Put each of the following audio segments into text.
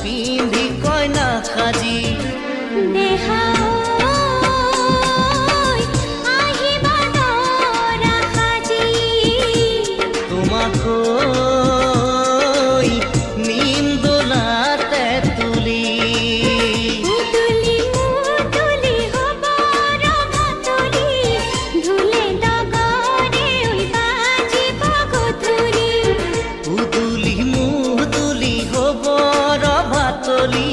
পিন্ধি কইনা সাজি তোমাকৈ নিম দোলাতে তুলি উদুলি মুদুলি হব ৰভাতলি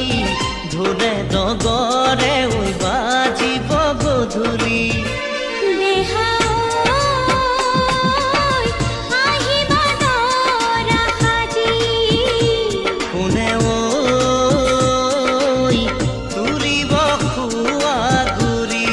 ধুলে ডগৰে ঐ বাজিব গধূলি কোনে ঐ তুলিব খোৱা গুৰি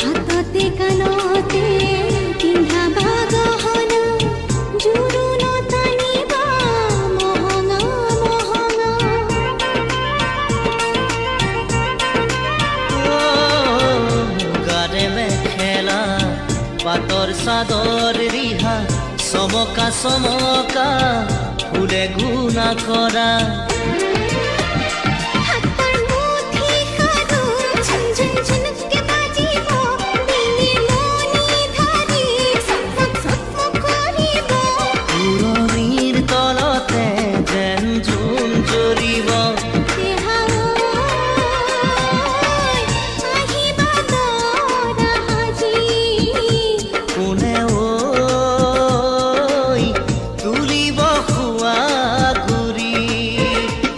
হাততে কাণতে পিন্ধা গহনা জোৰোণ টানিবা মহঙা মহঙা গাৰে মেখেলা পাটৰ চাদৰ ৰিহা চমকা চমকা ফুলে গুণা কৰা হাতৰ মুঠি সাধু ঝন ঝন ঝনকে বাজিব দিনে মনি ধাৰি চকমক চকমক কৰিব পুৰণিৰ তলতে যেন জোন জ্বলিব আহিবা দৰা সাজি কোনে ঐ তুলিব খোৱা গুৰি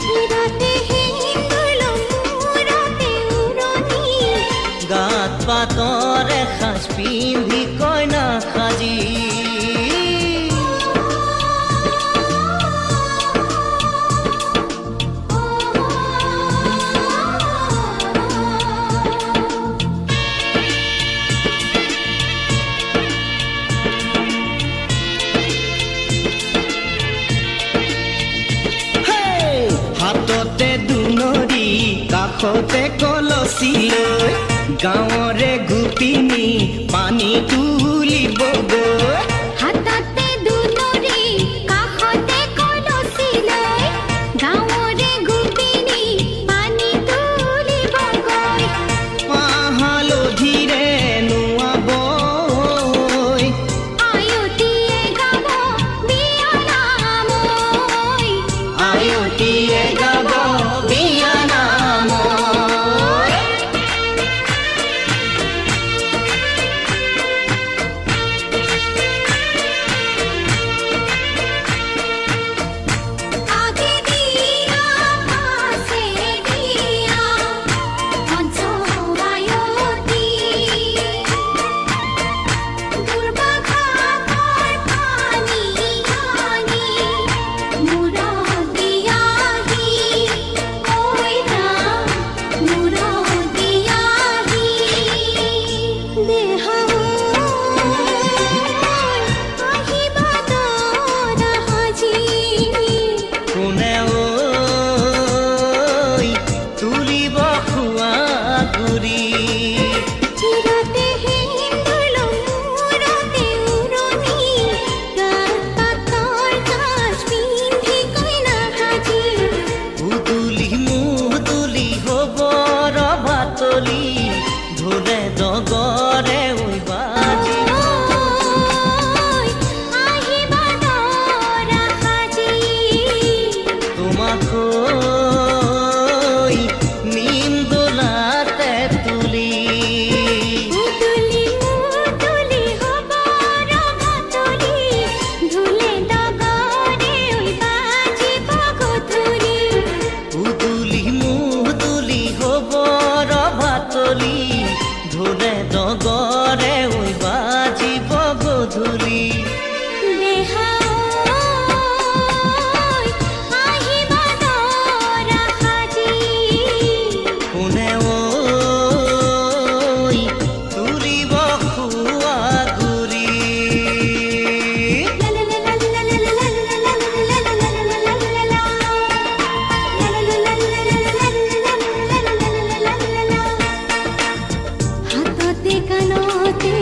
মূৰতে হিন্দুল মূৰতে উৰণি গাত পাতৰ এসাঁজ পিন্ধি কইনা সাজি হাততে দুনৰি কাষতে কলচি লৈ গাঁৱৰে গোপিনী পানী তুলিব গৈ